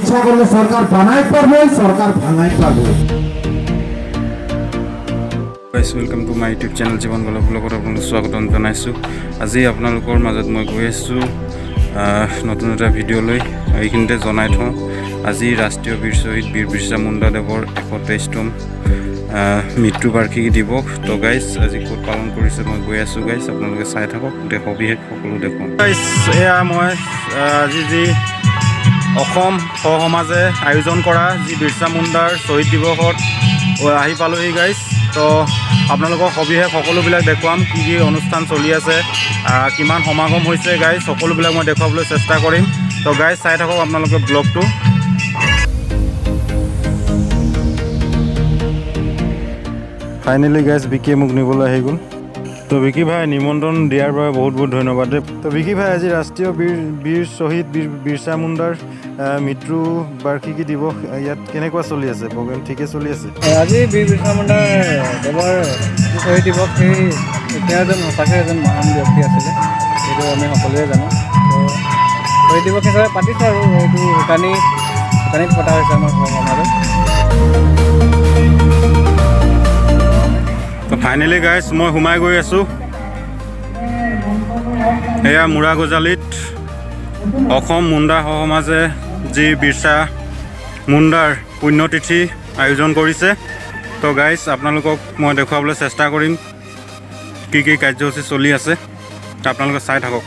ইচ্ছা কৰলে সৰকাৰ বানাই পাৰবে, সৰকাৰ ভাঙাই পাৰবে। Guys welcome to my YouTube channel জীৱন গলক ব্লগত আপোনালোকক স্বাগতম জনাইছোঁ। আজি আপোনালোকৰ মাজত মই গৈ আছোঁ নতুন এটা ভিডিঅ' লৈ। এইখিনিতে জনাই থওঁ, আজি ৰাষ্ট্ৰীয় বীৰ শ্বহীদ বীৰ বিৰছা মুণ্ডা দেৱৰ 123তম মৃত্যুবাৰ্ষিকী দিৱস। তো গাইজ আজি ক'ত পালন কৰিছে মই গৈ আছোঁ। গাইজ আপোনালোকে চাই থাকক, সবিশেষ সকলো দেখুৱাম। গাইজ এয়া মই আজি যি অসম সমাজে আয়োজন কৰা যি বিৰছা মুণ্ডাৰ শ্বহীদ দিৱসত আহি পালোহি গাইজ। তো আপোনালোকক সবিশেষ সকলোবিলাক দেখুৱাম, কি কি অনুষ্ঠান চলি আছে, কিমান সমাগম হৈছে গাইজ, সকলোবিলাক মই দেখুৱাবলৈ চেষ্টা কৰিম। তো গাইজ চাই থাকক আপোনালোকে ব্লগটো। ফাইনেলি গাইজ বিকিয়ে মোক নিবলৈ আহি গ'ল। তো বিকি ভাই নিমন্ত্ৰণ দিয়াৰ বাবে বহুত বহুত ধন্যবাদ দেই। তো বিকি ভাই আজি ৰাষ্ট্ৰীয় বীৰ শ্বহীদ বিৰছা মুণ্ডাৰ মৃত্যু বাৰ্ষিকী দিৱস ইয়াত কেনেকুৱা চলি আছে? প্ৰগ্ৰেম ঠিকে চলি আছে? আজি বীৰ বিৰছা মুণ্ডাৰ দেৱৰ শ্বহীদ দিৱস, সেই তেওঁ এজন সঁচাকৈ এজন মহান ব্যক্তি আছিলে, সেইটো আমি সকলোৱে জানো। তো শ্বহীদ দিৱস হিচাপে পাতিছোঁ আৰু এইটো শুকানীত পতা হৈছে আমাৰ সমাজত। তো ফাইনেলি গাইজ মই সোমাই গৈ আছোঁ এয়া মুৰা গজালিত। অসম মুণ্ডা সমাজে যি বিৰছা মুণ্ডাৰ পুণ্যতিথি আয়োজন কৰিছে। তো গাইজ আপোনালোকক মই দেখুৱাবলৈ চেষ্টা কৰিম কি কি কাৰ্যসূচী চলি আছে, আপোনালোকে চাই থাকক।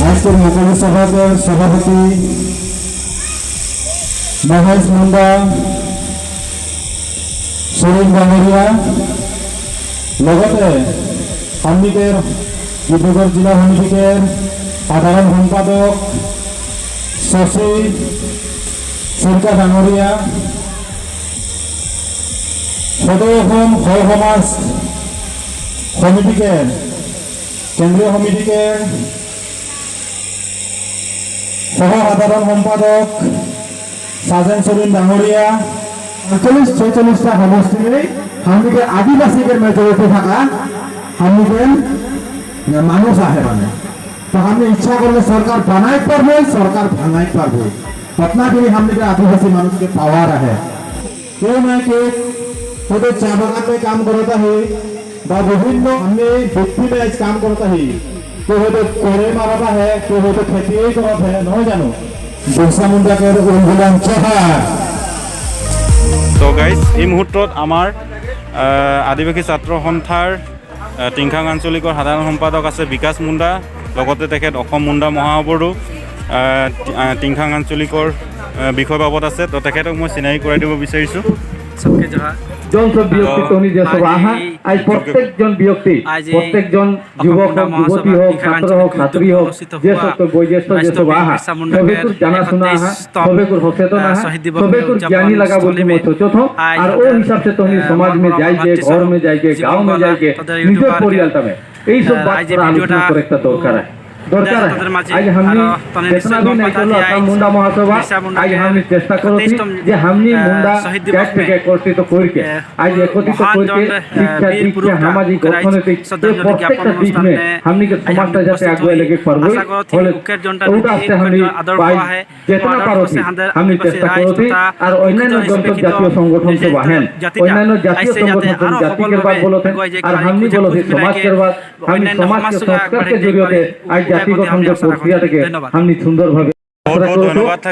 আজকেৰ মুখ্য সভাৰ সভাপতি মহেশ মুন্ডা, সুনীল ডাঙৰিয়া, লগতে সমিতিৰ ডিব্ৰুগড় জিলা সমিতিৰ সাধাৰণ সম্পাদক শশী চুৰকা ডাঙরিয়া, সদৌ অসম সহ সমাজ সমিতিকে কেন্দ্রীয় সমিতিকে সহ সাধারণ সম্পাদক সাজেন সরিন ডাঙরিয়া, 48-46টা সমষ্টির সমিতির আদিবাসীদের মেজরিটি থাকা সমিতির মানুষ আহে মানে। তো আমি ইচ্ছা করলে সরকার বানাই পারবে, সরকার ভাঙাই পারবে। রত্নাগিরি সমিতির আদিবাসী মানুষকে পাওয়ার আহে। কেউ না কেউ ওদের চা বাগানে কাম করতে হি বা বিভিন্ন আমি ব্যক্তি में কাম করতে হি, কেউ হয়তো করে মারাটা है, কেউ হয়তো খেতিয়েই করতে है, নহয় জানো? বিৰছা মুণ্ডাকে অভিযান চহায়। তো গাইজ এই মুহূৰ্তত আমাৰ আদিবাসী ছাত্ৰ সন্থাৰ টিংখাং আঞ্চলিকৰ সাধাৰণ সম্পাদক আছে বিকাশ মুণ্ডা, লগতে তেখেত অসম মুণ্ডা মহাসভৰো টিংখাং আঞ্চলিকৰ বিষয় বাবদ আছে। তো তেখেতক মই চিনাকি কৰাই দিব বিচাৰিছোঁ। জনসব ব্যক্তি তনি যে সব আহা আজ প্রত্যেকজন ব্যক্তি, প্রত্যেকজন যুবক হোক, যুবতী হোক, ছাত্র হোক, ছাত্রী হোক, যে সব বয়োজ্যেষ্ঠ যে সব আহা সবেকুর জানাশোনা আহা, সবেকুর সচেতন আহা, সবেকুর জ্ঞানী लगा बोलती मैं सोचत हूँ। और वो हिसाब से तोनी समाज में जाइए, घर में जाइए, गाँव में जाइए, निजर परियालता में यही सब बात पर आलोचना करे दरकार है। आज हमने जितना भी नहीं करलो अपना मुंडा महासभा आज हमने चेष्टा करो थी जे हमने मुंडा कैट पे करती तो कोई के आज एकत्रित करके शिक्षा दीक्षा सामाजिक अर्थनैतिक प्रत्येकটা दिक में हमने के समाजটা যাতে আগুয়ে লেগে পারবো হলে ওটা আসতে हमने जितना पारो थी हमने चेष्टा करो थी। और অন্যান্য জাতীয় সংগঠন से বাহেন অন্যান্য জাতীয় সংগঠন জাতি के बात बोलो थे और हमने बोलो थी समाज के बात, हमने समाज के संस्कार के जरिए आज জাতিগত সংযোগ প্রক্রিয়াটাকে हमने সুন্দরভাবে बहुत बहुत धन्यवाद था।